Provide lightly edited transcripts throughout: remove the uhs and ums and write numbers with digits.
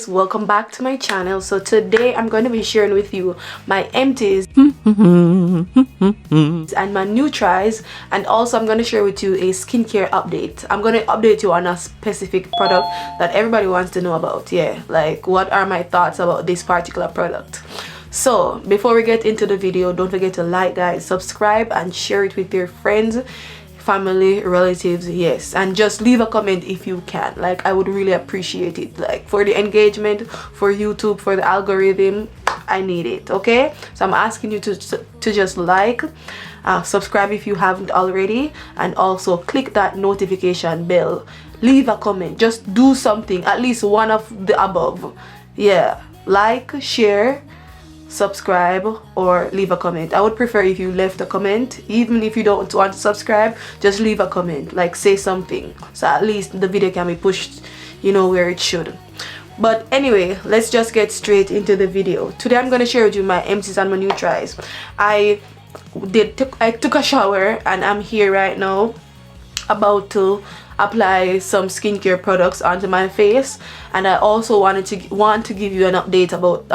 guys, welcome back to my channel. So today I'm going to be sharing with you my empties and my new tries, and also I'm going to share with you a skincare update. I'm going to update you on a specific product that everybody wants to know about. Yeah, like what are my thoughts about this particular product. So before we get into the video, don't forget to like, guys, subscribe and share it with your friends, family, relatives, yes, and just leave a comment if you can. Like, I would really appreciate it, like for the engagement, for YouTube, for the algorithm. I need it. Okay, so I'm asking you to just like, subscribe if you haven't already, and also click that notification bell, leave a comment, just do something, at least one of the above. Yeah, like, share, subscribe, or leave a comment. I would prefer if you left a comment. Even if you don't want to subscribe, just leave a comment, like say something, so at least the video can be pushed, you know, where it should. But anyway, let's just get straight into the video. Today I'm going to share with you my empties and my new tries. I took a shower and I'm here right now about to apply some skincare products onto my face, and I also want to give you an update about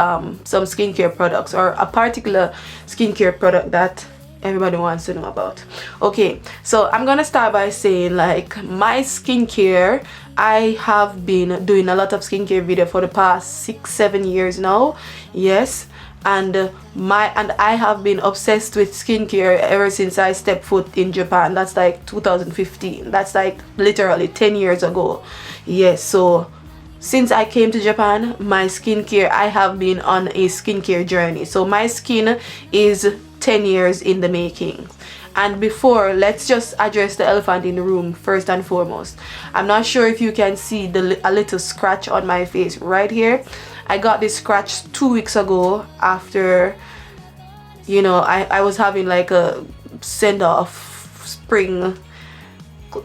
some skincare products, or a particular skincare product that everybody wants to know about. Okay, so I'm gonna start by saying, like, my skincare, I have been doing a lot of skincare video for the past 6-7 years now. Yes, and I have been obsessed with skincare ever since I stepped foot in Japan. That's like 2015. That's like literally 10 years ago. Yes, so since I came to Japan, my skincare, I have been on a skincare journey. So my skin is 10 years in the making. And before, let's just address the elephant in the room first and foremost. I'm not sure if you can see a little scratch on my face right here. I got this scratch 2 weeks ago after, you know, I was having like a send-off spring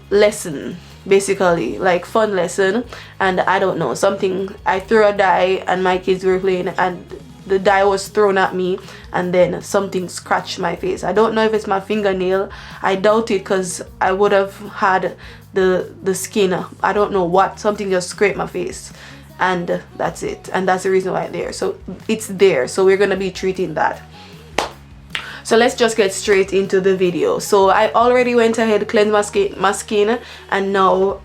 lesson, basically, like fun lesson, and I don't know, something, I threw a dye and my kids were playing and the dye was thrown at me, and then something scratched my face. I don't know if it's my fingernail. I doubt it, because I would have had the skin, I don't know what, something just scraped my face, and that's it, and that's the reason why it's there. So we're gonna be treating that. So let's just get straight into the video. So I already went ahead, cleansed my skin, and now,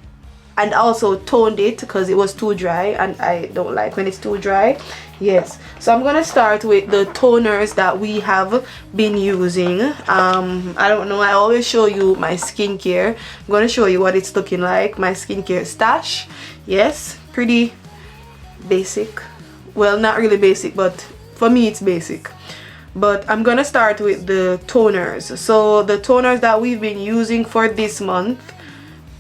and also toned it because it was too dry, and I don't like when it's too dry. Yes, so I'm gonna start with the toners that we have been using. I don't know, I always show you my skincare. I'm gonna show you what it's looking like, my skincare stash. Yes, pretty basic. Well, not really basic, but for me it's basic. But I'm gonna start with the toners. So the toners that we've been using for this month,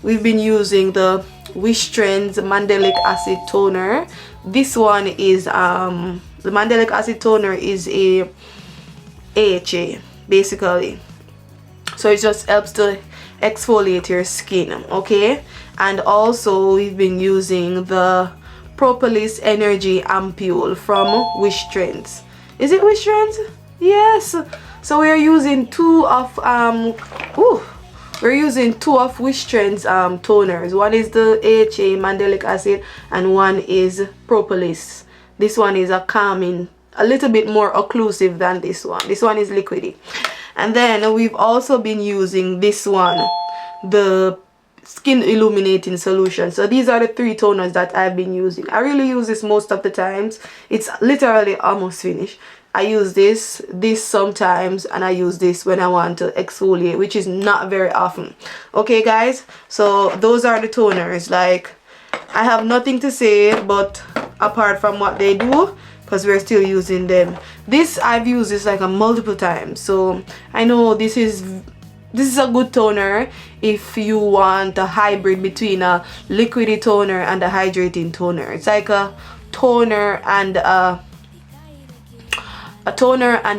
we've been using the Wishtrend's Mandelic Acid Toner. This one is the Mandelic Acid Toner is a AHA, basically, so it just helps to exfoliate your skin. Okay, and also we've been using the Propolis Energy Ampule from Wishtrend. Is it Wishtrend? Yes. So we're using two of Wishtrend's toners. One is the AHA Mandelic Acid and one is Propolis. This one is a calming, a little bit more occlusive than this one. This one is liquidy. And then we've also been using this one, the Skin Illuminating Solution. So these are the 3 toners that I've been using. I really use this most of the times. It's literally almost finished. I use this sometimes, and I use this when I want to exfoliate, which is not very often. Okay, guys, so those are the toners. Like, I have nothing to say but apart from what they do, because we're still using them. This, I've used this like a multiple times, so I know this is a good toner if you want a hybrid between a liquidy toner and a hydrating toner. It's like a toner and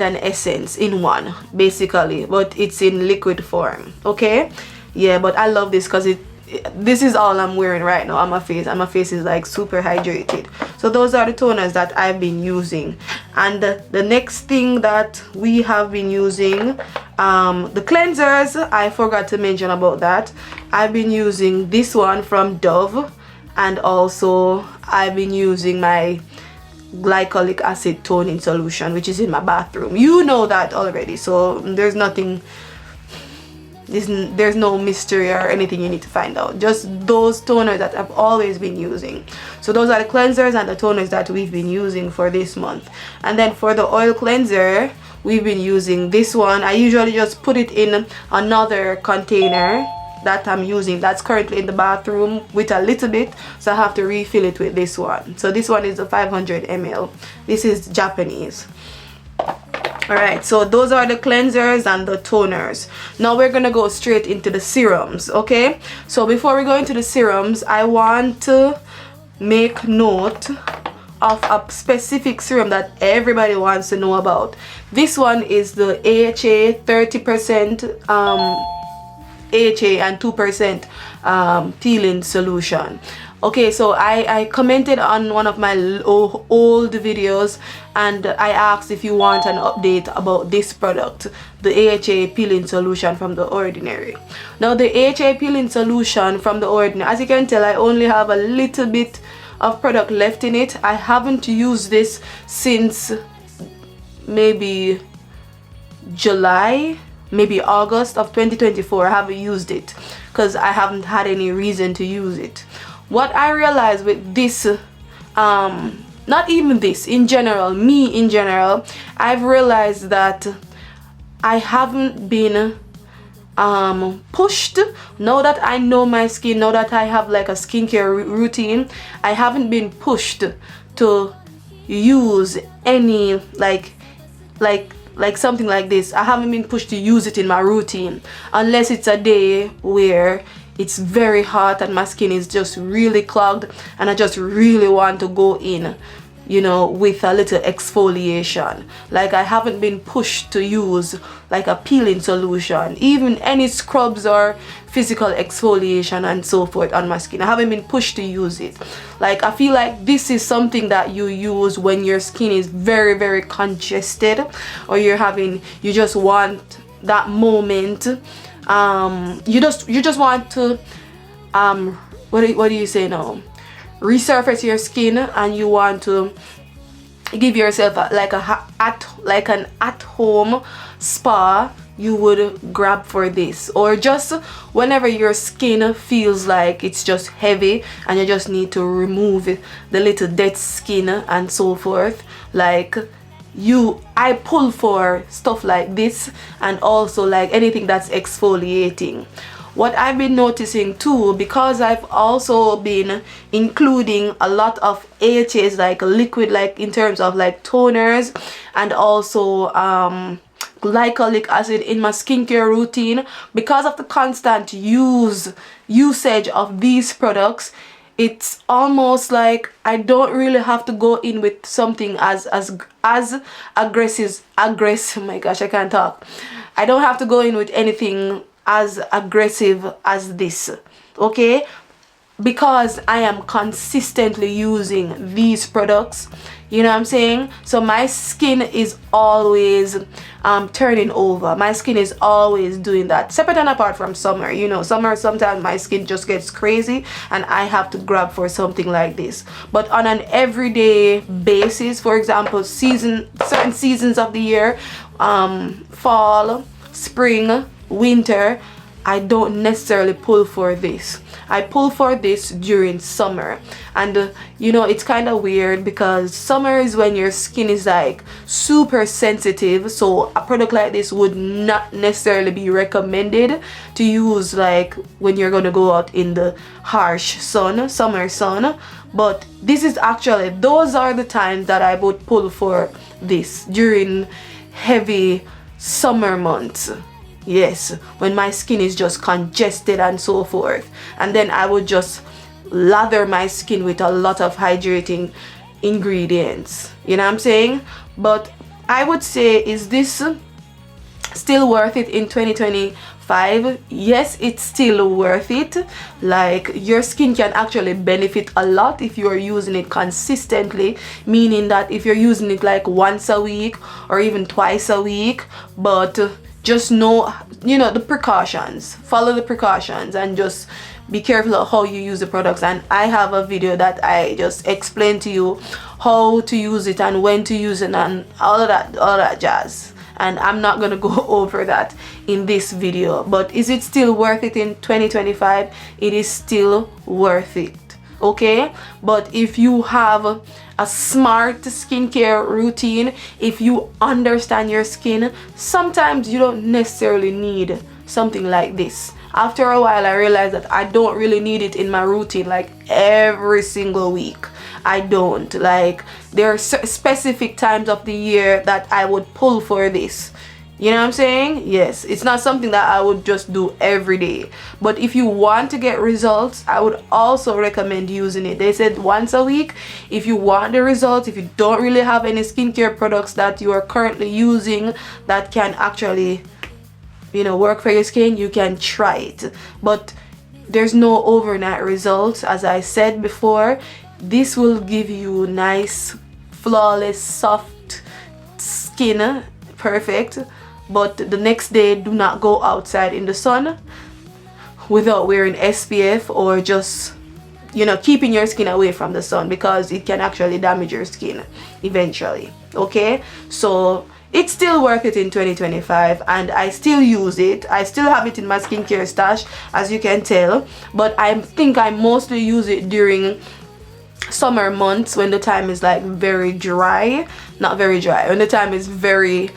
an essence in one, basically, but it's in liquid form. Okay, yeah, but I love this because this is all I'm wearing right now on my face, and my face is like super hydrated. So those are the toners that I've been using. And the next thing that we have been using, the cleansers, I forgot to mention about that. I've been using this one from Dove, and also I've been using my glycolic acid toning solution, which is in my bathroom. You know that already, so there's nothing, there's no mystery or anything you need to find out. Just those toners that I've always been using. So those are the cleansers and the toners that we've been using for this month. And then for the oil cleanser, we've been using this one. I usually just put it in another container that I'm using that's currently in the bathroom with a little bit, so I have to refill it with this one. So this one is a 500 ml. This is Japanese. Alright, so those are the cleansers and the toners. Now we're gonna go straight into the serums, okay? So before we go into the serums, I want to make note of a specific serum that everybody wants to know about. This one is the AHA 30% AHA and 2% peeling solution. Okay, so I commented on one of my old videos and I asked if you want an update about this product, the AHA peeling solution from The Ordinary. Now the AHA peeling solution from The Ordinary, as you can tell, I only have a little bit of product left in it. I haven't used this since maybe July, maybe August of 2024. I haven't used it because I haven't had any reason to use it. What I realized with this, not even this, in general, me in general, I've realized that I haven't been pushed. Now that I know my skin, now that I have like a skincare routine, I haven't been pushed to use any like something like this. I haven't been pushed to use it in my routine unless it's a day where it's very hot and my skin is just really clogged and I just really want to go in, you know, with a little exfoliation. Like I haven't been pushed to use like a peeling solution, even any scrubs or physical exfoliation and so forth on my skin. I haven't been pushed to use it. Like I feel like this is something that you use when your skin is very, very congested, or you just want that moment. You just want to what do you say now, resurface your skin, and you want to give yourself an at-home spa. You would grab for this, or just whenever your skin feels like it's just heavy and you just need to remove the little dead skin and so forth. Like I pull for stuff like this, and also like anything that's exfoliating. What I've been noticing too, because I've also been including a lot of AHAs, like liquid, like in terms of like toners, and also glycolic acid in my skincare routine, because of the constant usage of these products, it's almost like I don't really have to go in with something as aggressive. Oh my gosh, I can't talk. I don't have to go in with anything as aggressive as this, okay? Because I am consistently using these products, you know what I'm saying? So my skin is always turning over. My skin is always doing that, separate and apart from summer. You know, summer, sometimes my skin just gets crazy and I have to grab for something like this. But on an everyday basis, for example, certain seasons of the year, fall, spring, winter, I don't necessarily pull for this. I pull for this during summer. And you know, it's kind of weird because summer is when your skin is like super sensitive, so a product like this would not necessarily be recommended to use like when you're gonna go out in the harsh sun, summer sun. But this is actually, those are the times that I would pull for this, during heavy summer months. Yes, when my skin is just congested and so forth. And then I would just lather my skin with a lot of hydrating ingredients. You know what I'm saying? But I would say, is this still worth it in 2025? Yes, it's still worth it. Like, your skin can actually benefit a lot if you are using it consistently, meaning that if you're using it like once a week or even twice a week. But just know, you know, the precautions, follow the precautions, and just be careful of how you use the products, and I have a video that I just explain to you how to use it and when to use it and all that jazz, and I'm not gonna go over that in this video. But is it still worth it in 2025? It is still worth it, okay? But if you have a smart skincare routine, if you understand your skin, sometimes you don't necessarily need something like this. After a while I realized that I don't really need it in my routine like every single week. I don't. Like, there are specific times of the year that I would pull for this. You know what I'm saying? Yes, it's not something that I would just do every day. But if you want to get results, I would also recommend using it. They said once a week. If you want the results, if you don't really have any skincare products that you are currently using that can actually, you know, work for your skin, you can try it. But there's no overnight results. As I said before, this will give you nice, flawless, soft skin, perfect. But the next day, do not go outside in the sun without wearing SPF, or just, you know, keeping your skin away from the sun, because it can actually damage your skin eventually. Okay, so it's still worth it in 2025, and I still use it. I still have it in my skincare stash, as you can tell, but I think I mostly use it during summer months, when the time is like very dry, not very dry, when the time is very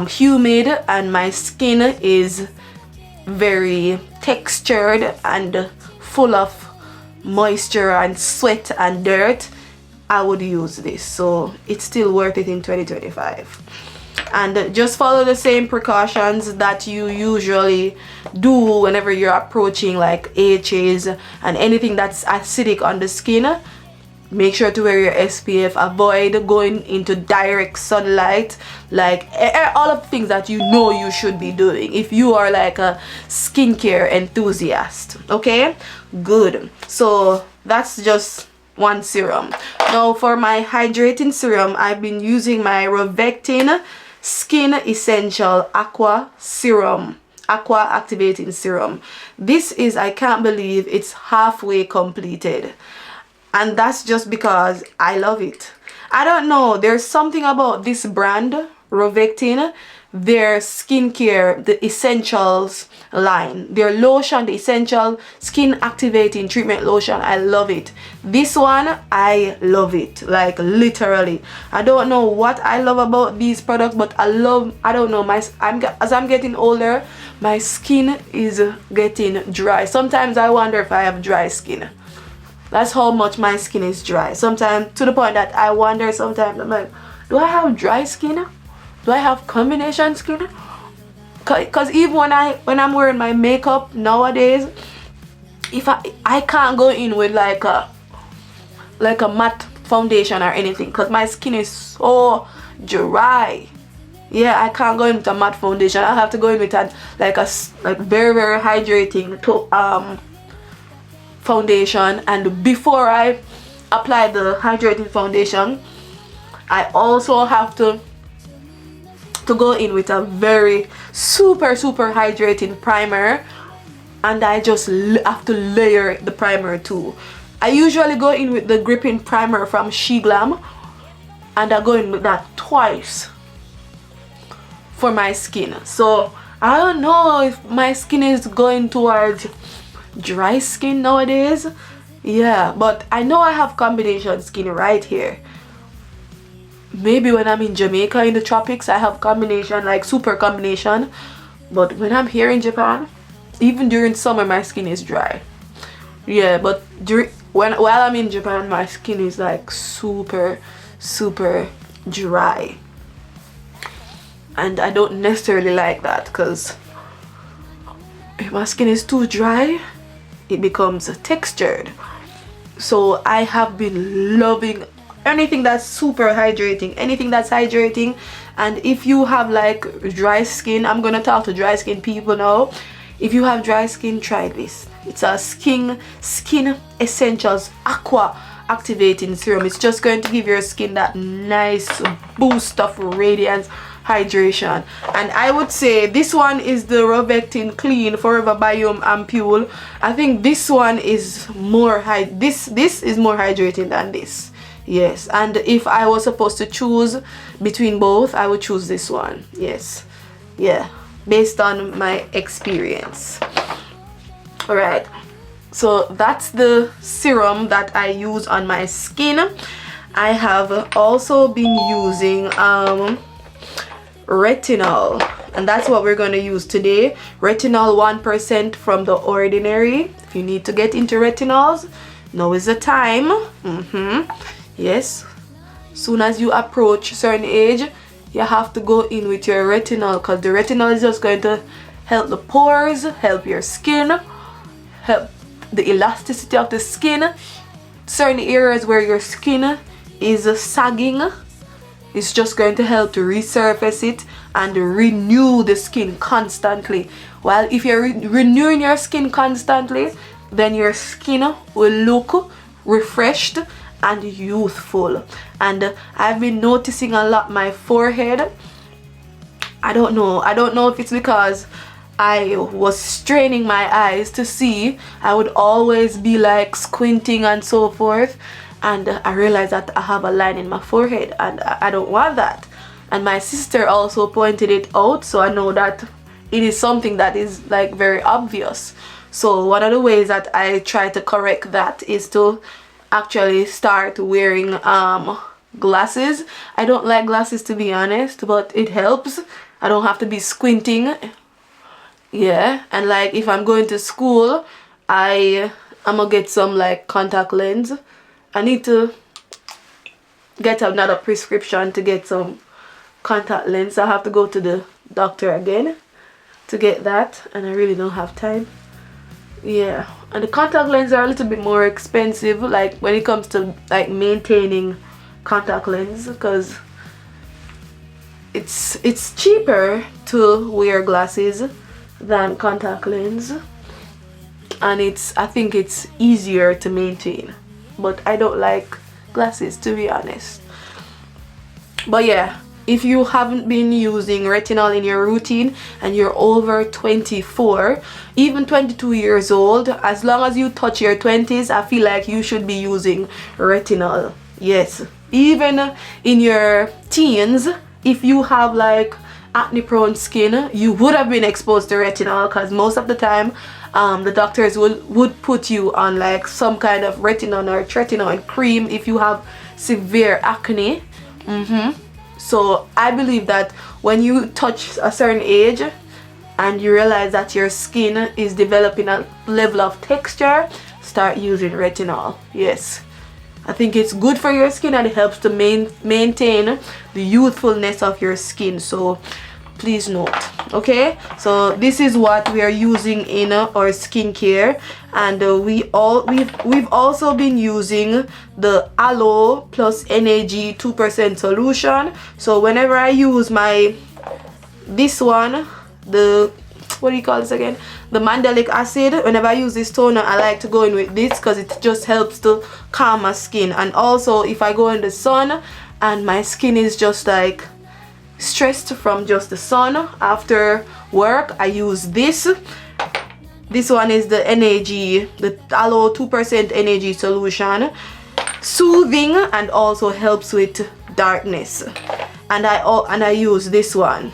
humid and my skin is very textured and full of moisture and sweat and dirt, I would use this. So it's still worth it in 2025. And just follow the same precautions that you usually do whenever you're approaching like AHAs and anything that's acidic on the skin. Make sure to wear your SPF. Avoid going into direct sunlight, like all of the things that you know you should be doing if you are like a skincare enthusiast. Okay, good. So that's just one serum. Now for my hydrating serum, I've been using my Rovectin Skin Essential Aqua Serum, Aqua Activating Serum. This is, I can't believe it's halfway completed. And that's just because I love it. I don't know, there's something about this brand, Rovectin, their skincare, the essentials line, their lotion, the essential skin activating treatment lotion, I love it. This one, I love it, like literally. I don't know what I love about these products, but I don't know, as I'm getting older, my skin is getting dry. Sometimes I wonder if I have dry skin. That's how much my skin is dry. Sometimes, to the point that I wonder sometimes, I'm like, do I have dry skin? Do I have combination skin? Cause even when I'm wearing my makeup nowadays, if I can't go in with like a matte foundation or anything, cause my skin is so dry. Yeah, I can't go in with a matte foundation. I have to go in with a very, very hydrating foundation. And before I apply the hydrating foundation, I also have to go in with a very super hydrating primer, and I just have to layer the primer too. I usually go in with the gripping primer from SheGlam, and I go in with that twice for my skin. So I don't know if my skin is going towards dry skin nowadays. Yeah, but I know I have combination skin right here. Maybe when I'm in Jamaica in the tropics I have combination, like super combination, but when I'm here in Japan, even during summer, my skin is dry. Yeah, but while I'm in Japan, my skin is like super dry, and I don't necessarily like that, because if my skin is too dry, it becomes textured. So I have been loving anything that's super hydrating, anything that's hydrating. And if you have like dry skin, I'm gonna talk to dry skin people now. If you have dry skin, try this. It's a skin essentials aqua activating serum. It's just going to give your skin that nice boost of radiance, hydration. And I would say this one is the Rovectin Clean Forever Biome Ampule. I think this one is more this is more hydrating than this. Yes, and if I was supposed to choose between both, I would choose this one. Yes, yeah, based on my experience. All right, so that's the serum that I use on my skin. I have also been using retinol, and that's what we're going to use today. Retinol 1% from The Ordinary. If you need to get into retinols, now is the time. Yes, soon as you approach a certain age, you have to go in with your retinol, because the retinol is just going to help the pores, help your skin, help the elasticity of the skin. Certain areas where your skin is sagging, it's just going to help to resurface it and renew the skin constantly. While if you're renewing your skin constantly, then your skin will look refreshed and youthful. And I've been noticing a lot my forehead. I don't know if it's because I was straining my eyes to see. I would always be like squinting and so forth, and I realized that I have a line in my forehead, and I don't want that. And my sister also pointed it out, so I know that it is something that is like very obvious. So one of the ways that I try to correct that is to actually start wearing glasses. I don't like glasses, to be honest, but it helps. I don't have to be squinting. Yeah, and like if I'm going to school, I'm gonna get some like contact lens. I need to get another prescription to get some contact lens. I have to go to the doctor again to get that, and I really don't have time. Yeah, and the contact lenses are a little bit more expensive, like when it comes to like maintaining contact lens, because it's cheaper to wear glasses than contact lens, and I think it's easier to maintain. But I don't like glasses, to be honest. But yeah, if you haven't been using retinol in your routine and you're over 24, even 22 years old, as long as you touch your 20s, I feel like you should be using retinol. Yes, even in your teens, if you have like acne prone skin, you would have been exposed to retinol, because most of the time the doctors would put you on like some kind of retinol or tretinoin cream if you have severe acne. So I believe that when you touch a certain age and you realize that your skin is developing a level of texture, start using retinol. Yes, I think it's good for your skin, and it helps to maintain the youthfulness of your skin. So please note. Okay, so this is what we are using in our skincare, and we've also been using the Aloe plus NAG 2% solution. So whenever I use this one, what do you call this again, the Mandelic acid, whenever I use this toner, I like to go in with this because it just helps to calm my skin. And also if I go in the sun and my skin is just like stressed from just the sun after work, I use this. This one is the NAG, the Aloe 2% NAG solution, soothing and also helps with darkness. And I use this one.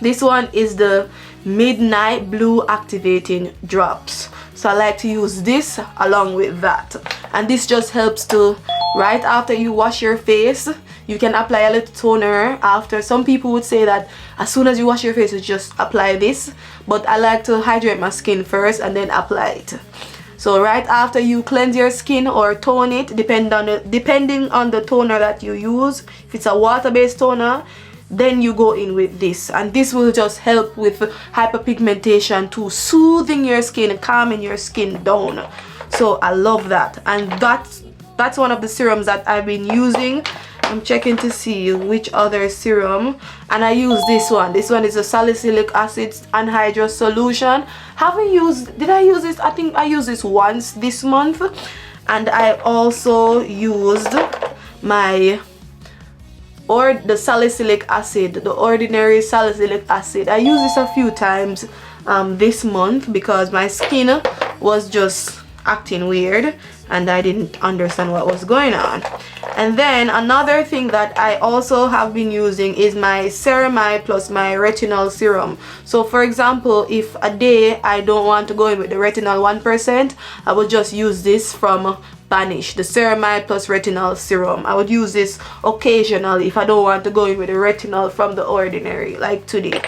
This one is the Midnight Blue Activating Drops. So I like to use this along with that, and this just helps to, right after you wash your face, you can apply a little toner after. Some people would say that as soon as you wash your face, you just apply this, but I like to hydrate my skin first and then apply it. So right after you cleanse your skin or tone it, depending on the toner that you use, if it's a water-based toner, then you go in with this, and this will just help with hyperpigmentation too, soothing your skin, calming your skin down. So I love that, and that's one of the serums that I've been using. I'm checking to see which other serum, and I use this one. This one is a salicylic acid anhydrous solution. Did I use this? I think I used this once this month. And I also used my or the salicylic acid, the ordinary salicylic acid. I used this a few times this month because my skin was just acting weird and I didn't understand what was going on. And then another thing that I also have been using is my ceramide plus my retinol serum. So for example, if a day I don't want to go in with the retinol 1%, I would just use this from Vanish, the ceramide plus retinol serum. I would use this occasionally if I don't want to go in with the retinol from the ordinary, like today.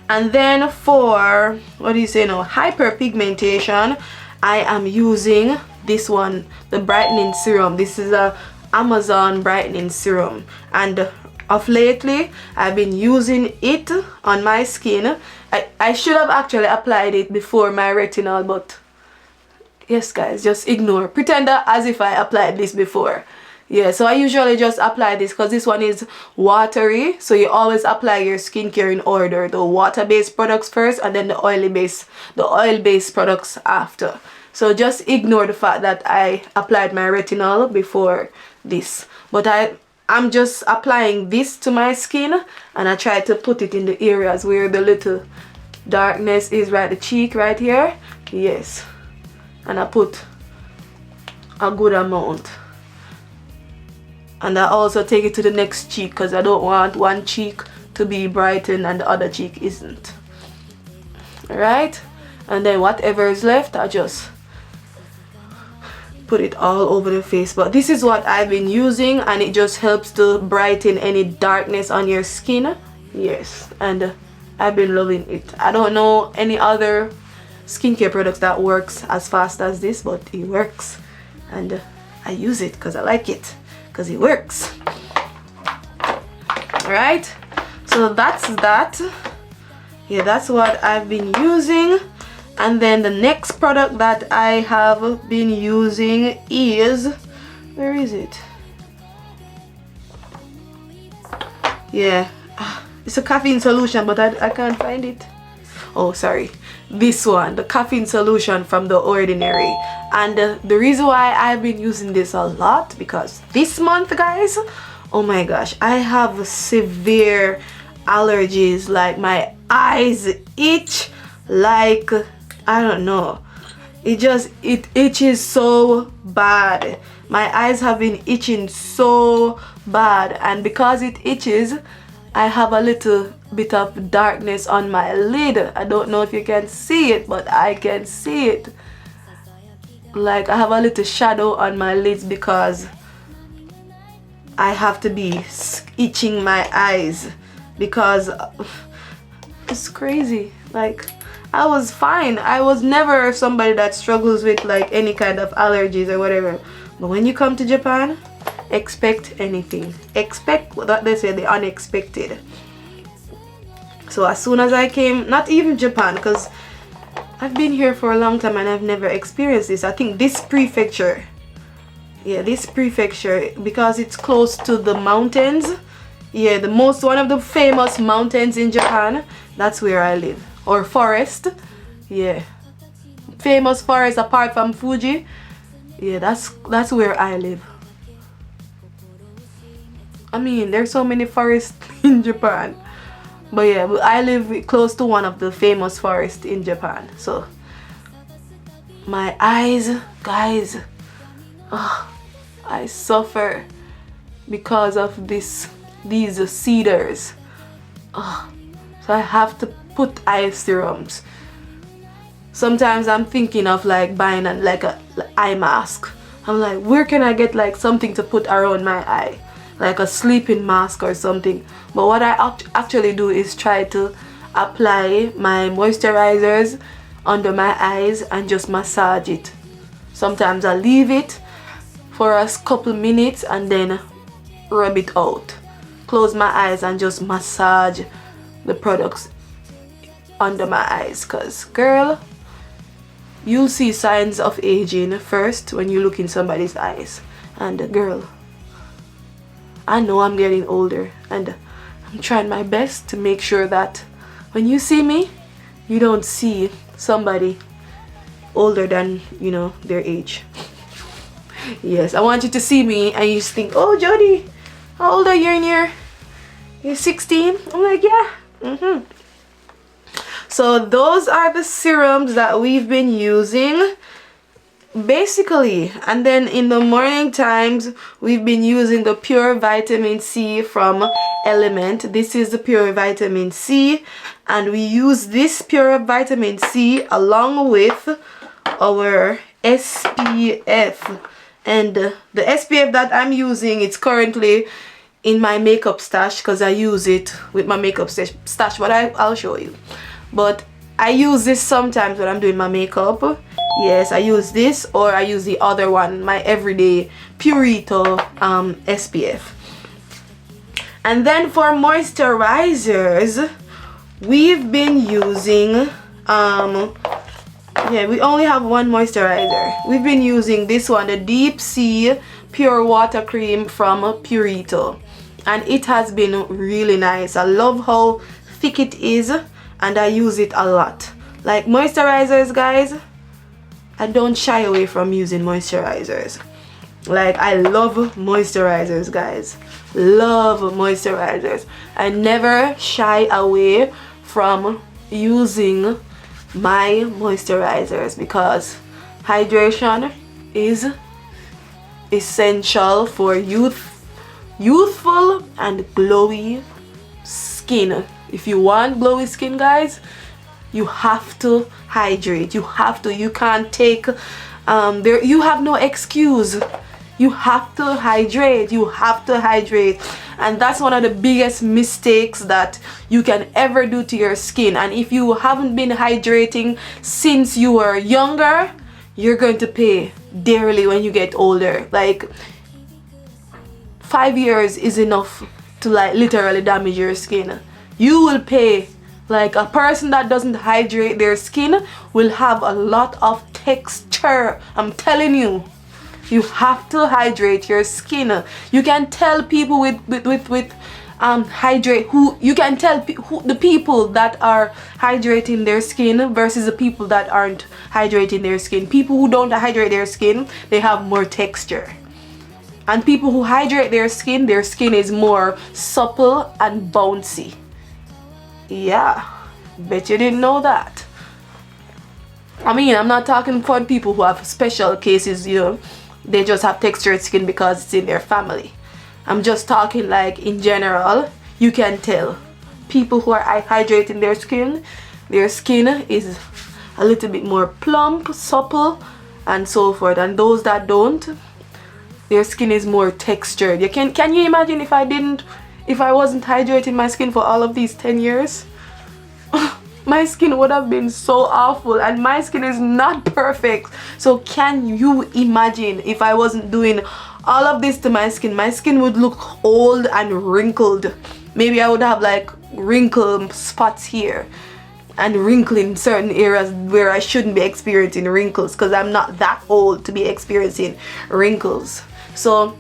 And then for, what do you say now, hyperpigmentation, I am using this one, the brightening serum. This is a Amazon brightening serum, and of lately I've been using it on my skin. I should have actually applied it before my retinol, but yes guys, just ignore, pretend as if I applied this before. Yeah, so I usually just apply this because this one is watery, so you always apply your skincare in order, the water-based products first and then the oil-based products after. So just ignore the fact that I applied my retinol before this, but I'm just applying this to my skin, and I try to put it in the areas where the little darkness is, right, the cheek right here. Yes, and I put a good amount. And I also take it to the next cheek because I don't want one cheek to be brightened and the other cheek isn't. Alright? And then whatever is left, I just put it all over the face. But this is what I've been using, and it just helps to brighten any darkness on your skin. Yes, and I've been loving it. I don't know any other skincare products that works as fast as this, but it works. And I use it because I like it. Because it works. Alright, so that's that. Yeah, that's what I've been using. And then the next product that I have been using is, where is it? Yeah, it's a caffeine solution, but I can't find it. Oh, sorry, this one, the caffeine solution from The Ordinary. And the reason why I've been using this a lot, because this month, guys, oh my gosh, I have severe allergies. Like my eyes itch, like I don't know, it itches so bad. My eyes have been itching so bad, and because it itches, I have a little bit of darkness on my lid. I don't know if you can see it, but I can see it. Like I have a little shadow on my lids because I have to be itching my eyes because it's crazy. Like I was fine. I was never somebody that struggles with like any kind of allergies or whatever. But when you come to Japan, expect anything. Expect what they say, the unexpected. So as soon as I came, not even Japan, because I've been here for a long time and I've never experienced this. I think this prefecture, yeah, this prefecture, because it's close to the mountains, yeah, one of the famous mountains in Japan, that's where I live. Or forest, yeah, famous forest apart from Fuji, yeah, that's where I live. I mean, there's so many forests in Japan. But yeah, I live close to one of the famous forests in Japan. So my eyes, guys, I suffer because of these cedars. So I have to put eye serums. Sometimes I'm thinking of like buying like a eye mask. I'm like, where can I get like something to put around my eye? Like a sleeping mask or something. But what I actually do is try to apply my moisturizers under my eyes and just massage it. Sometimes I leave it for a couple minutes and then rub it out. Close my eyes and just massage the products under my eyes. Cause girl, you'll see signs of aging first when you look in somebody's eyes. And girl, I know I'm getting older and I'm trying my best to make sure that when you see me, you don't see somebody older than, you know, their age. Yes, I want you to see me and you just think, oh Jody, how old are you in here? You're 16? I'm like, yeah. So those are the serums that we've been using basically. And then in the morning times, we've been using the pure vitamin C from Element. This is the pure vitamin C, and we use this pure vitamin C along with our SPF. And the SPF that I'm using, it's currently in my makeup stash because I use it with my makeup stash, but I'll show you. But I use this sometimes when I'm doing my makeup. Yes, I use this, or I use the other one, my everyday Purito SPF. And then for moisturizers, we've been using yeah, we only have one moisturizer. We've been using this one, the Deep Sea Pure Water Cream from Purito, and it has been really nice. I love how thick it is, and I use it a lot. Like moisturizers, guys, I don't shy away from using moisturizers. Like, I love moisturizers, guys. Love moisturizers. I never shy away from using my moisturizers because hydration is essential for youthful and glowy skin. If you want glowy skin, guys, you have to hydrate. You have to. You can't take you have no excuse. You have to hydrate. You have to hydrate. And that's one of the biggest mistakes that you can ever do to your skin. And if you haven't been hydrating since you were younger, you're going to pay dearly when you get older. Like, 5 years is enough to like literally damage your skin. You will pay. Like, a person that doesn't hydrate their skin will have a lot of texture. I'm telling you. You have to hydrate your skin. You can tell people hydrate who you can tell who the people that are hydrating their skin versus the people that aren't hydrating their skin. People who don't hydrate their skin, they have more texture. And people who hydrate their skin is more supple and bouncy. Yeah, bet you didn't know that. I mean, I'm not talking for people who have special cases, you know, they just have textured skin because it's in their family. I'm just talking like in general. You can tell people who are hydrating their skin is a little bit more plump, supple, and so forth. And those that don't, their skin is more textured. Can you imagine if I wasn't hydrating my skin for all of these 10 years? My skin would have been so awful, and my skin is not perfect. So can you imagine if I wasn't doing all of this to my skin? My skin would look old and wrinkled. Maybe I would have like wrinkle spots here and wrinkle in certain areas where I shouldn't be experiencing wrinkles, because I'm not that old to be experiencing wrinkles. So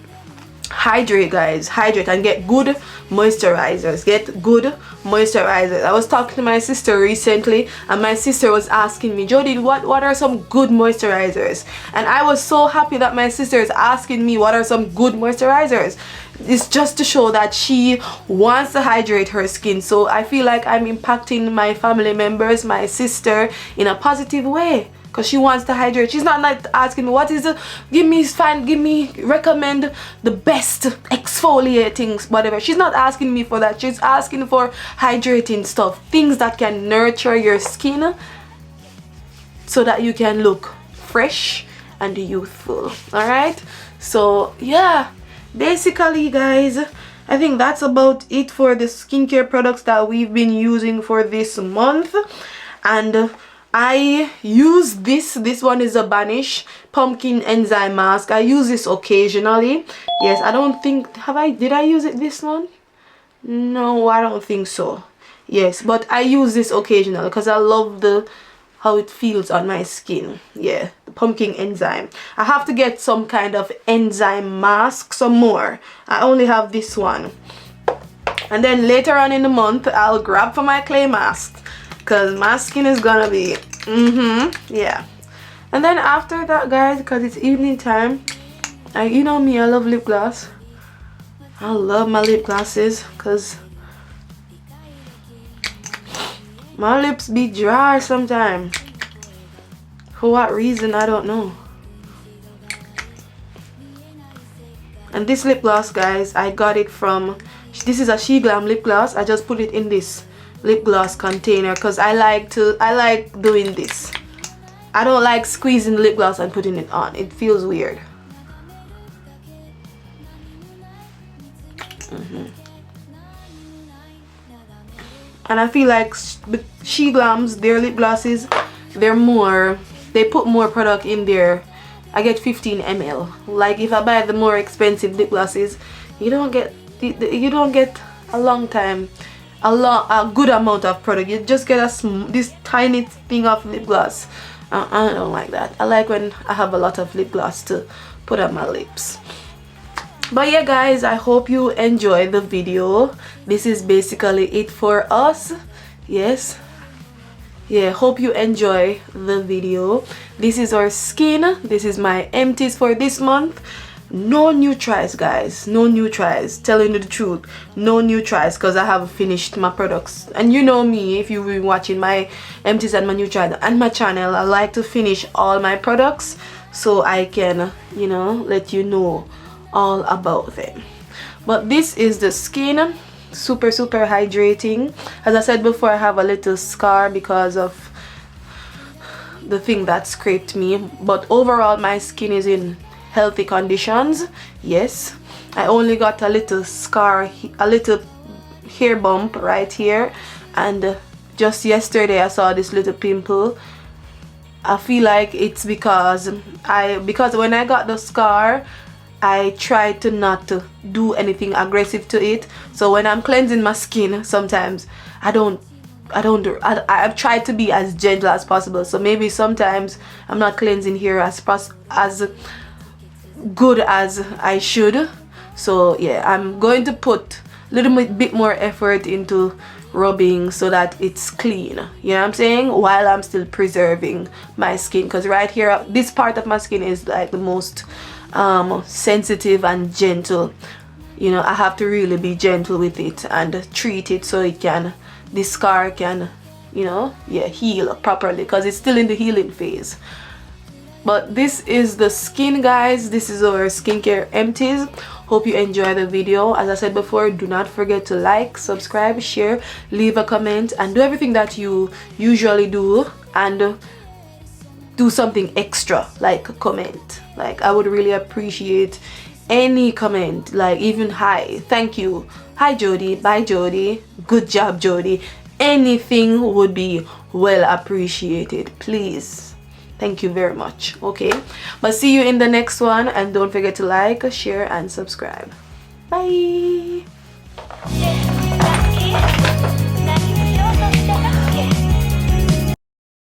hydrate, guys. Hydrate and get good moisturizers. I was talking to my sister recently, and my sister was asking me, Jody, what are some good moisturizers? And I was so happy that my sister is asking me what are some good moisturizers. It's just to show that she wants to hydrate her skin. So I feel like I'm impacting my family members, my sister, in a positive way, because she wants to hydrate. She's not like asking me, recommend the best exfoliating whatever. She's not asking me for that. She's asking for hydrating stuff, things that can nurture your skin so that you can look fresh and youthful. All right, so yeah, basically, guys, I think that's about it for the skincare products that we've been using for this month. And I use this one is a Banish pumpkin enzyme mask. I use this occasionally. Yes, I don't think did I use it this one? No, I don't think so. Yes, but I use this occasionally because I love how it feels on my skin. Yeah, the pumpkin enzyme. I have to get some kind of enzyme mask, some more. I only have this one. And then later on in the month, I'll grab for my clay mask, because my skin is gonna be yeah. And then after that, guys, because it's evening time, you know me, I love lip gloss. I love my lip glosses because my lips be dry sometimes. For what reason, I don't know. And this lip gloss, guys, I got it from, this is a She Glam lip gloss. I just put it in this lip gloss container because I like doing this. I don't like squeezing the lip gloss and putting it on. It feels weird. And I feel like She Glams, their lip glosses, they put more product in there. I get 15 ml. Like if I buy the more expensive lip glosses, you don't get a long time, a good amount of product. You just get this tiny thing of lip gloss. I don't like that. I like when I have a lot of lip gloss to put on my lips. But yeah, guys, I hope you enjoy the video. This is basically it for us. Yes. Yeah, hope you enjoy the video. This is our skin. This is my empties for this month. No new tries, guys. No new tries. Telling you the truth, no new tries, because I have finished my products. And you know me, if you've been watching my empties and my new tries and my channel, I like to finish all my products so I can, you know, let you know all about them. But this is the skin. Super hydrating. As I said before, I have a little scar because of the thing that scraped me, but overall my skin is in healthy conditions. Yes, I only got a little scar, a little hair bump right here, and just yesterday I saw this little pimple. I feel like it's because when I got the scar, I try to not to do anything aggressive to it. So when I'm cleansing my skin, sometimes I've tried to be as gentle as possible. So maybe sometimes I'm not cleansing here as good as I should. So yeah, I'm going to put a little bit more effort into rubbing so that it's clean, you know what I'm saying, while I'm still preserving my skin, because right here, this part of my skin is like the most sensitive and gentle. You know, I have to really be gentle with it and treat it so it can, this scar can, you know, yeah, heal properly, because it's still in the healing phase. But this is the skin, guys. This is our skincare empties. Hope you enjoy the video. As I said before, do not forget to like, subscribe, share, leave a comment, and do everything that you usually do, and do something extra like comment. Like, I would really appreciate any comment, like even hi, thank you, hi Jody, bye Jody, good job Jody, anything would be well appreciated, please. Thank you very much. Okay, but see you in the next one, and don't forget to like, share, and subscribe. Bye.